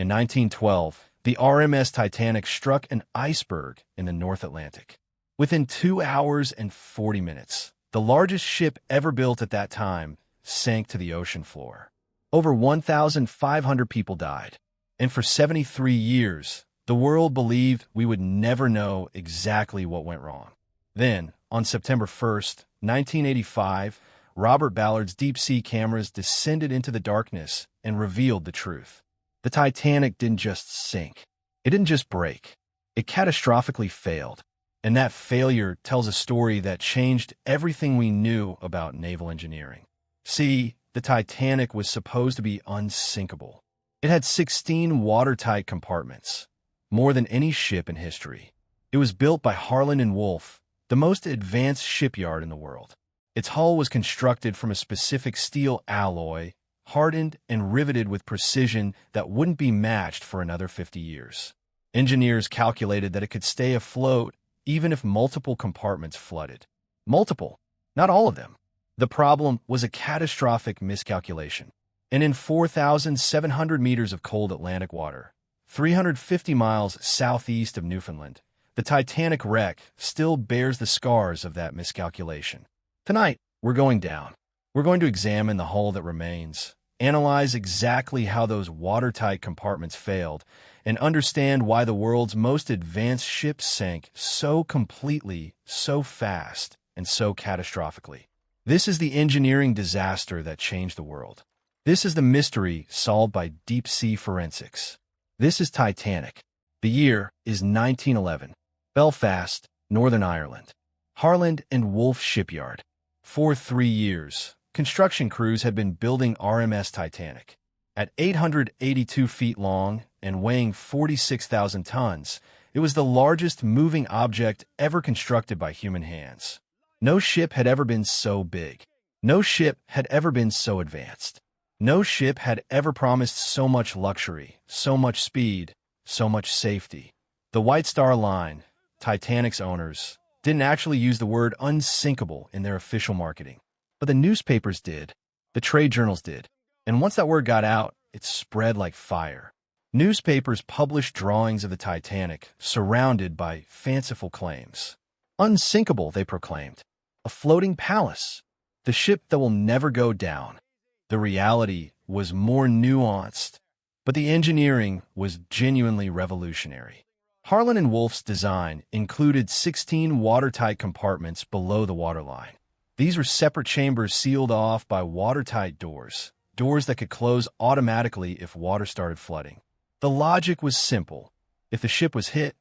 In 1912, the RMS Titanic struck an iceberg in the North Atlantic. Within 2 hours and 40 minutes, the largest ship ever built at that time sank to the ocean floor. Over 1,500 people died, and for 73 years, the world believed we would never know exactly what went wrong. Then, on September 1st, 1985, Robert Ballard's deep-sea cameras descended into the darkness and revealed the truth. The Titanic didn't just sink. It didn't just break. It catastrophically failed. And that failure tells a story that changed everything we knew about naval engineering. See, the Titanic was supposed to be unsinkable. It had 16 watertight compartments, more than any ship in history. It was built by Harland & Wolff, the most advanced shipyard in the world. Its hull was constructed from a specific steel alloy, hardened and riveted with precision that wouldn't be matched for another 50 years. Engineers calculated that it could stay afloat even if multiple compartments flooded. Multiple, not all of them. The problem was a catastrophic miscalculation. And in 4,700 meters of cold Atlantic water, 350 miles southeast of Newfoundland, the Titanic wreck still bears the scars of that miscalculation. Tonight, we're going down. We're going to examine the hull that remains, analyze exactly how those watertight compartments failed, and understand why the world's most advanced ship sank so completely, so fast, and so catastrophically. This is the engineering disaster that changed the world. This is the mystery solved by deep-sea forensics. This is Titanic. The year is 1911. Belfast, Northern Ireland. Harland & Wolff Shipyard. For 3 years, construction crews had been building RMS Titanic. At 882 feet long and weighing 46,000 tons, it was the largest moving object ever constructed by human hands. No ship had ever been so big. No ship had ever been so advanced. No ship had ever promised so much luxury, so much speed, so much safety. The White Star Line, Titanic's owners, didn't actually use the word unsinkable in their official marketing. But the newspapers did. The trade journals did. And once that word got out, it spread like fire. Newspapers published drawings of the Titanic surrounded by fanciful claims. Unsinkable, they proclaimed. A floating palace. The ship that will never go down. The reality was more nuanced, but the engineering was genuinely revolutionary. Harland & Wolff's design included 16 watertight compartments below the waterline. These were separate chambers sealed off by watertight doors, doors that could close automatically if water started flooding. The logic was simple. If the ship was hit,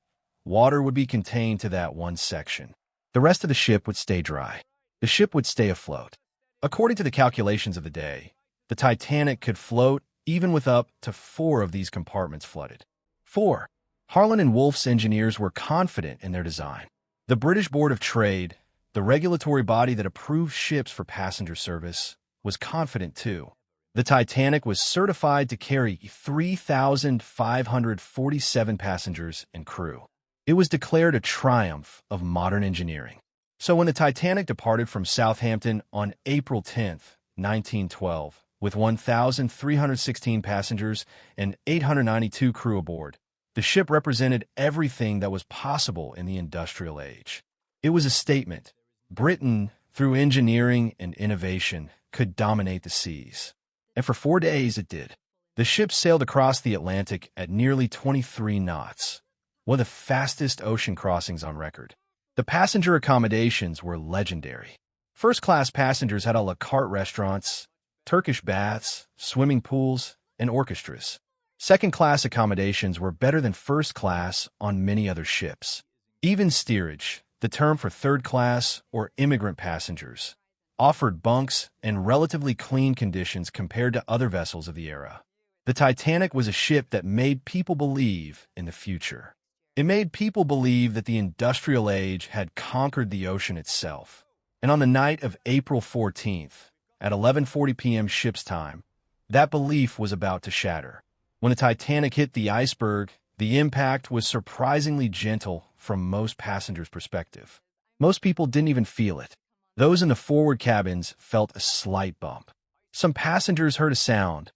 water would be contained to that one section. The rest of the ship would stay dry. The ship would stay afloat. According to the calculations of the day, the Titanic could float even with up to 4 of these compartments flooded. 4. Harland & Wolff's engineers were confident in their design. The British Board of Trade, the regulatory body that approved ships for passenger service, was confident too. The Titanic was certified to carry 3,547 passengers and crew. It was declared a triumph of modern engineering. So when the Titanic departed from Southampton on April 10, 1912, with 1,316 passengers and 892 crew aboard, the ship represented everything that was possible in the industrial age. It was a statement. Britain, through engineering and innovation, could dominate the seas. And for 4 days it did. The ship sailed across the Atlantic at nearly 23 knots, one of the fastest ocean crossings on record. The passenger accommodations were legendary. First-class passengers had a la carte restaurants, Turkish baths, swimming pools, and orchestras. Second-class accommodations were better than first class on many other ships. Even steerage, the term for third-class or immigrant passengers, offered bunks and relatively clean conditions compared to other vessels of the era. The Titanic was a ship that made people believe in the future. It made people believe that the industrial age had conquered the ocean itself. And on the night of April 14th, at 11:40 p.m. ship's time, that belief was about to shatter. When the Titanic hit the iceberg, the impact was surprisingly gentle from most passengers' perspective. Most people didn't even feel it. Those in the forward cabins felt a slight bump. Some passengers heard a sound,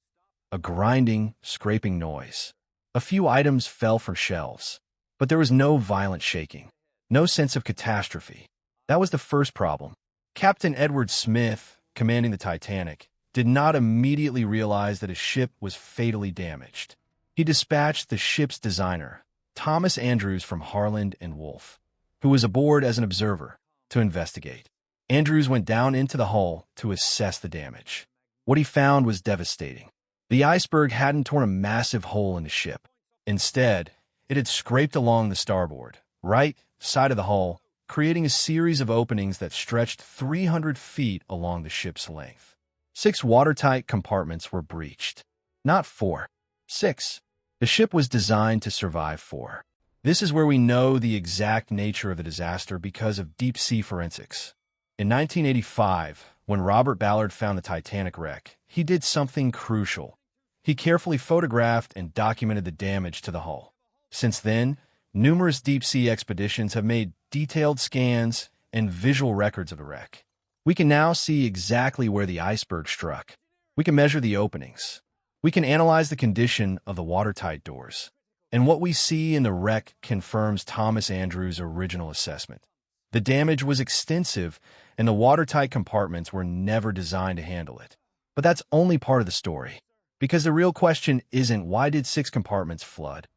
a grinding, scraping noise. A few items fell from shelves, but there was no violent shaking, no sense of catastrophe. That was the first problem. Captain Edward Smith, commanding the Titanic, did not immediately realize that his ship was fatally damaged. He dispatched the ship's designer, Thomas Andrews from Harland and Wolff, who was aboard as an observer, to investigate. Andrews went down into the hull to assess the damage. What he found was devastating. The iceberg hadn't torn a massive hole in the ship. Instead, it had scraped along the starboard, right side of the hull, creating a series of openings that stretched 300 feet along the ship's length. 6 watertight compartments were breached. Not 4. 6. The ship was designed to survive 4. This is where we know the exact nature of the disaster because of deep-sea forensics. In 1985, when Robert Ballard found the Titanic wreck, he did something crucial. He carefully photographed and documented the damage to the hull. Since then, numerous deep-sea expeditions have made detailed scans and visual records of the wreck. We can now see exactly where the iceberg struck. We can measure the openings. We can analyze the condition of the watertight doors. And what we see in the wreck confirms Thomas Andrews' original assessment. The damage was extensive, and the watertight compartments were never designed to handle it. But that's only part of the story. Because the real question isn't why did 6 compartments flood?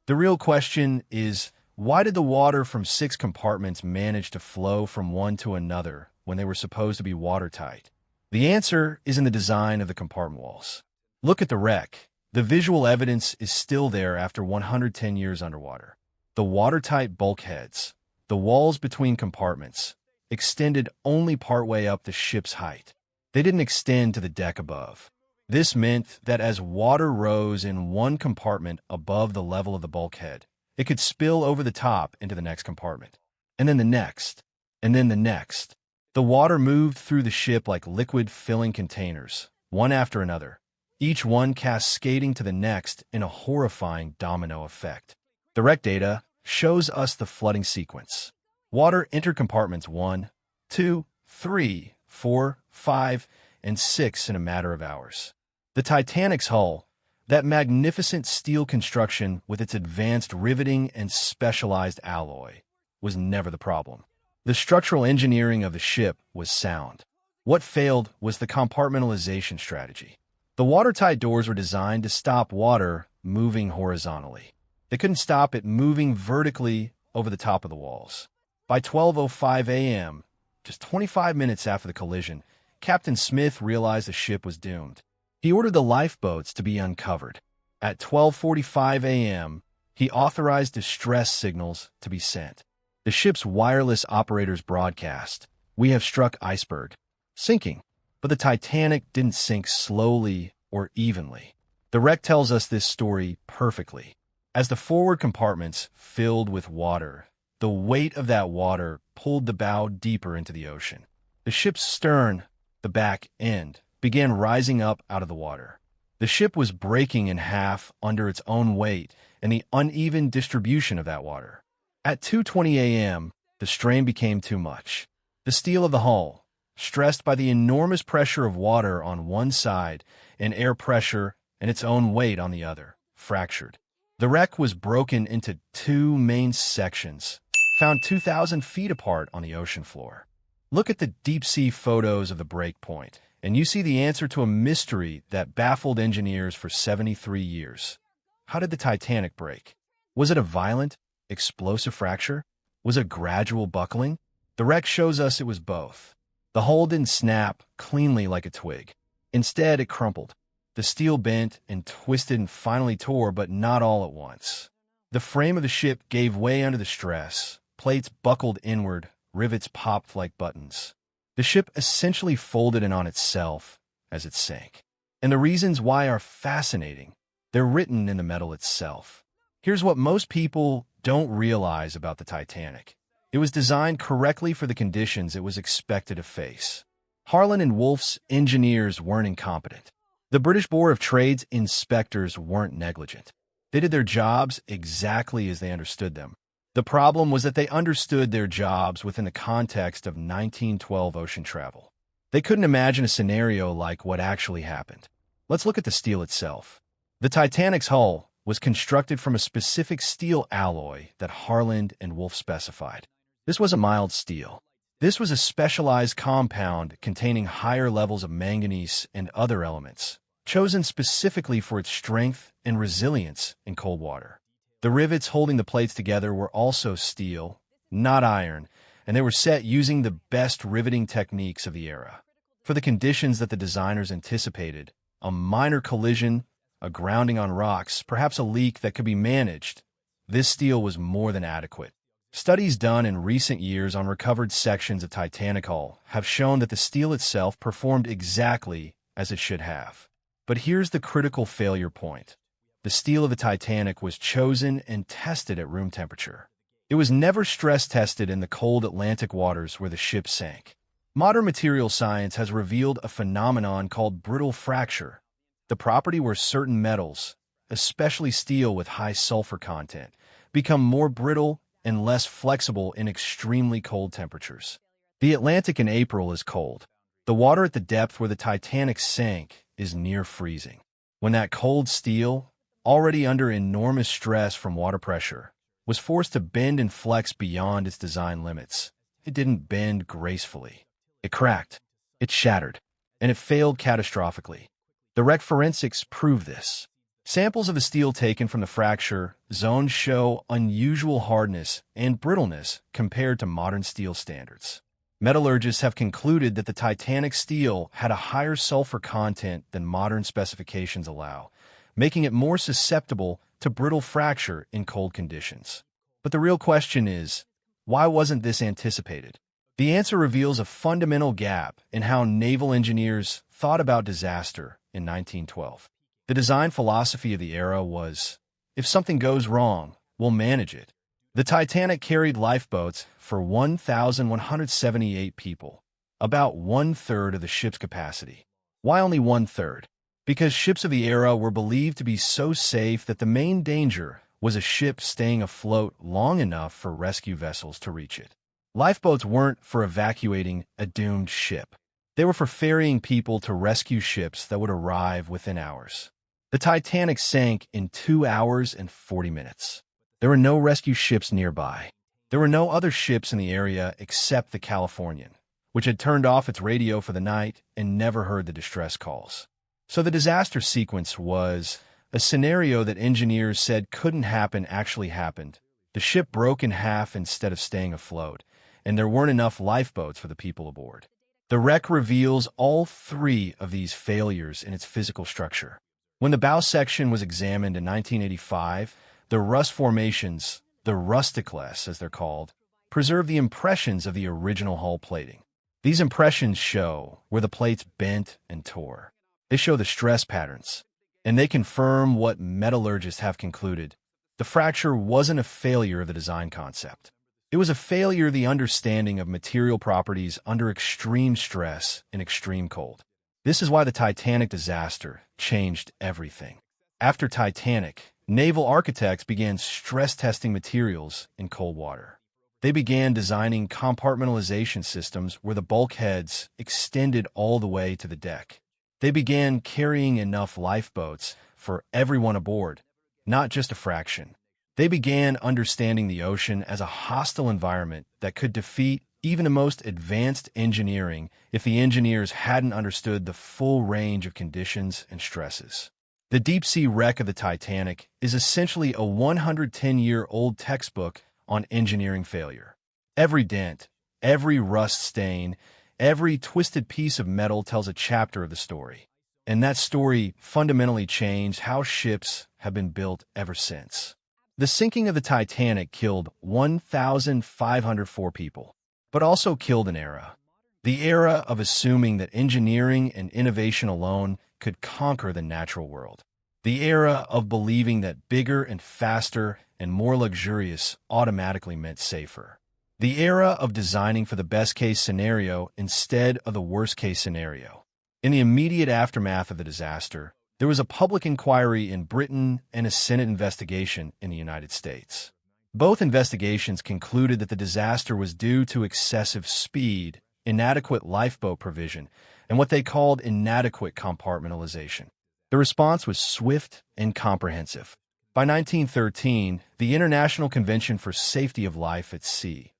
The real question is why did the water from 6 compartments manage to flow from one to another when they were supposed to be watertight? The answer is in the design of the compartment walls. Look at the wreck. The visual evidence is still there after 110 years underwater. The watertight bulkheads, the walls between compartments, extended only partway up the ship's height. They didn't extend to the deck above. This meant that as water rose in one compartment above the level of the bulkhead, it could spill over the top into the next compartment, and then the next, and then the next. The water moved through the ship like liquid-filling containers, one after another, each one cascading to the next in a horrifying domino effect. The wreck data shows us the flooding sequence. Water entered compartments 1, 2, 3, 4, 5, and 6 in a matter of hours. The Titanic's hull, that magnificent steel construction with its advanced riveting and specialized alloy, was never the problem. The structural engineering of the ship was sound. What failed was the compartmentalization strategy. The watertight doors were designed to stop water moving horizontally. They couldn't stop it moving vertically over the top of the walls. By 12:05 a.m., just 25 minutes after the collision, Captain Smith realized the ship was doomed. He ordered the lifeboats to be uncovered. At 12:45 a.m., he authorized distress signals to be sent. The ship's wireless operators broadcast, "We have struck iceberg, sinking." But the Titanic didn't sink slowly or evenly. The wreck tells us this story perfectly. As the forward compartments filled with water, the weight of that water pulled the bow deeper into the ocean. The ship's stern, the back end, began rising up out of the water. The ship was breaking in half under its own weight and the uneven distribution of that water. At 2:20 a.m., the strain became too much. The steel of the hull, stressed by the enormous pressure of water on one side and air pressure and its own weight on the other, fractured. The wreck was broken into 2 main sections, found 2,000 feet apart on the ocean floor. Look at the deep-sea photos of the break point, and you see the answer to a mystery that baffled engineers for 73 years. How did the Titanic break? Was it a violent, explosive fracture? Was it gradual buckling? The wreck shows us it was both. The hull didn't snap cleanly like a twig. Instead, it crumpled. The steel bent and twisted and finally tore, but not all at once. The frame of the ship gave way under the stress. Plates buckled inward, rivets popped like buttons. The ship essentially folded in on itself as it sank. And the reasons why are fascinating. They're written in the metal itself. Here's what most people don't realize about the Titanic. It was designed correctly for the conditions it was expected to face. Harland and Wolff's engineers weren't incompetent. The British Board of Trade's inspectors weren't negligent. They did their jobs exactly as they understood them. The problem was that they understood their jobs within the context of 1912 ocean travel. They couldn't imagine a scenario like what actually happened. Let's look at the steel itself. The Titanic's hull was constructed from a specific steel alloy that Harland and Wolff specified. This was a mild steel. This was a specialized compound containing higher levels of manganese and other elements, chosen specifically for its strength and resilience in cold water. The rivets holding the plates together were also steel, not iron, and they were set using the best riveting techniques of the era. For the conditions that the designers anticipated, a minor collision, a grounding on rocks, perhaps a leak that could be managed, this steel was more than adequate. Studies done in recent years on recovered sections of Titanic hull have shown that the steel itself performed exactly as it should have. But here's the critical failure point. The steel of the Titanic was chosen and tested at room temperature. It was never stress-tested in the cold Atlantic waters where the ship sank. Modern material science has revealed a phenomenon called brittle fracture, the property where certain metals, especially steel with high sulfur content, become more brittle and less flexible in extremely cold temperatures. The Atlantic in April is cold. The water at the depth where the Titanic sank is near freezing. When that cold steel, already under enormous stress from water pressure, was forced to bend and flex beyond its design limits, it didn't bend gracefully. It cracked, it shattered, and it failed catastrophically. The wreck forensics prove this. Samples of the steel taken from the fracture zone show unusual hardness and brittleness compared to modern steel standards. Metallurgists have concluded that the Titanic steel had a higher sulfur content than modern specifications allow, making it more susceptible to brittle fracture in cold conditions. But the real question is, why wasn't this anticipated? The answer reveals a fundamental gap in how naval engineers thought about disaster in 1912. The design philosophy of the era was, if something goes wrong, we'll manage it. The Titanic carried lifeboats for 1,178 people, about one-third of the ship's capacity. Why only one-third? Because ships of the era were believed to be so safe that the main danger was a ship staying afloat long enough for rescue vessels to reach it. Lifeboats weren't for evacuating a doomed ship. They were for ferrying people to rescue ships that would arrive within hours. The Titanic sank in 2 hours and 40 minutes. There were no rescue ships nearby. There were no other ships in the area except the Californian, which had turned off its radio for the night and never heard the distress calls. So the disaster sequence was a scenario that engineers said couldn't happen actually happened. The ship broke in half instead of staying afloat, and there weren't enough lifeboats for the people aboard. The wreck reveals all three of these failures in its physical structure. When the bow section was examined in 1985, the rust formations, the rusticles as they're called, preserve the impressions of the original hull plating. These impressions show where the plates bent and tore. They show the stress patterns, and they confirm what metallurgists have concluded. The fracture wasn't a failure of the design concept. It was a failure of the understanding of material properties under extreme stress and extreme cold. This is why the Titanic disaster changed everything. After Titanic, naval architects began stress-testing materials in cold water. They began designing compartmentalization systems where the bulkheads extended all the way to the deck. They began carrying enough lifeboats for everyone aboard, not just a fraction. They began understanding the ocean as a hostile environment that could defeat even the most advanced engineering if the engineers hadn't understood the full range of conditions and stresses. The deep-sea wreck of the Titanic is essentially a 110-year-old textbook on engineering failure. Every dent, every rust stain, every twisted piece of metal tells a chapter of the story. And that story fundamentally changed how ships have been built ever since. The sinking of the Titanic killed 1,504 people, but also killed an era. The era of assuming that engineering and innovation alone could conquer the natural world. The era of believing that bigger and faster and more luxurious automatically meant safer. The era of designing for the best-case scenario instead of the worst-case scenario. In the immediate aftermath of the disaster, there was a public inquiry in Britain and a Senate investigation in the United States. Both investigations concluded that the disaster was due to excessive speed, inadequate lifeboat provision, and what they called inadequate compartmentalization. The response was swift and comprehensive. By 1913, the International Convention for Safety of Life at Sea,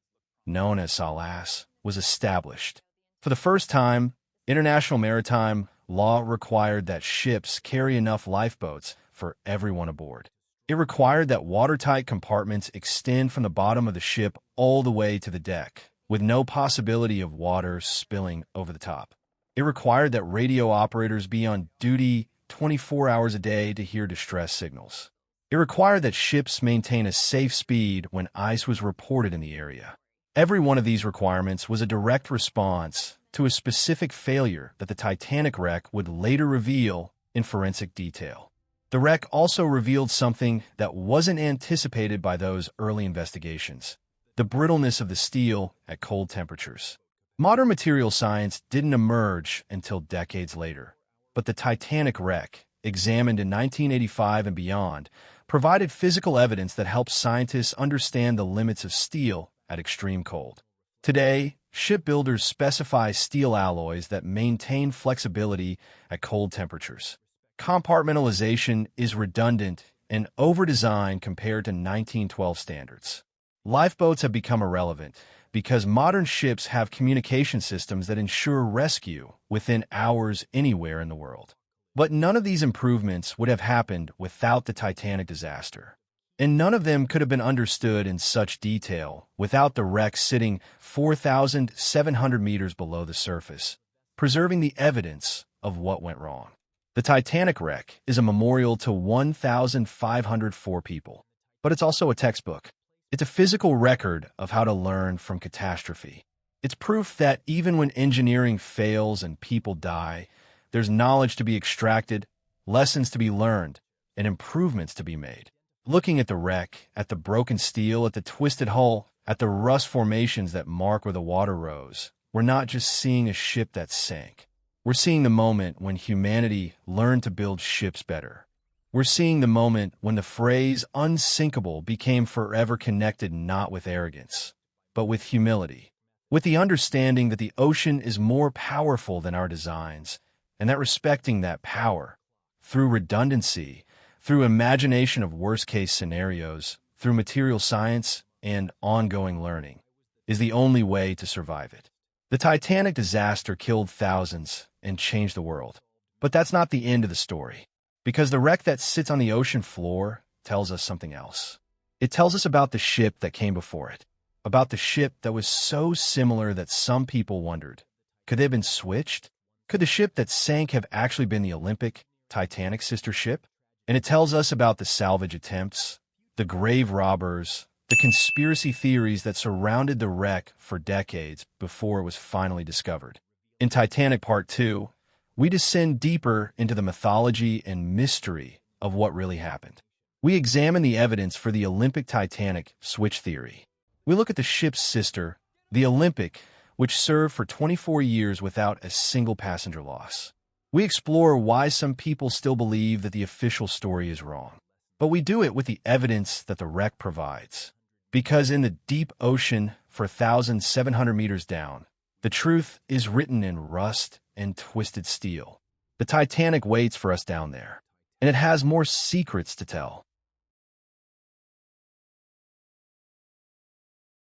known as SALAS, was established. For the first time, international maritime law required that ships carry enough lifeboats for everyone aboard. It required that watertight compartments extend from the bottom of the ship all the way to the deck, with no possibility of water spilling over the top. It required that radio operators be on duty 24 hours a day to hear distress signals. It required that ships maintain a safe speed when ice was reported in the area. Every one of these requirements was a direct response to a specific failure that the Titanic wreck would later reveal in forensic detail. The wreck also revealed something that wasn't anticipated by those early investigations: the brittleness of the steel at cold temperatures. Modern material science didn't emerge until decades later, but the Titanic wreck, examined in 1985 and beyond, provided physical evidence that helps scientists understand the limits of steel at extreme cold. Today, shipbuilders specify steel alloys that maintain flexibility at cold temperatures. Compartmentalization is redundant and over-designed compared to 1912 standards. Lifeboats have become irrelevant because modern ships have communication systems that ensure rescue within hours anywhere in the world. But none of these improvements would have happened without the Titanic disaster. And none of them could have been understood in such detail without the wreck sitting 4,700 meters below the surface, preserving the evidence of what went wrong. The Titanic wreck is a memorial to 1,504 people, but it's also a textbook. It's a physical record of how to learn from catastrophe. It's proof that even when engineering fails and people die, there's knowledge to be extracted, lessons to be learned, and improvements to be made. Looking at the wreck, at the broken steel, at the twisted hull, at the rust formations that mark where the water rose, we're not just seeing a ship that sank. We're seeing the moment when humanity learned to build ships better. We're seeing the moment when the phrase unsinkable became forever connected not with arrogance, but with humility, with the understanding that the ocean is more powerful than our designs, and that respecting that power, through redundancy, through imagination of worst-case scenarios, through material science and ongoing learning, is the only way to survive it. The Titanic disaster killed thousands and changed the world. But that's not the end of the story, because the wreck that sits on the ocean floor tells us something else. It tells us about the ship that came before it, about the ship that was so similar that some people wondered, could they have been switched? Could the ship that sank have actually been the Olympic Titanic sister ship? And it tells us about the salvage attempts, the grave robbers, the conspiracy theories that surrounded the wreck for decades before it was finally discovered. In Titanic Part 2, we descend deeper into the mythology and mystery of what really happened. We examine the evidence for the Olympic Titanic switch theory. We look at the ship's sister, the Olympic, which served for 24 years without a single passenger loss. We explore why some people still believe that the official story is wrong. But we do it with the evidence that the wreck provides. Because in the deep ocean, for 1,700 meters down, the truth is written in rust and twisted steel. The Titanic waits for us down there, and it has more secrets to tell.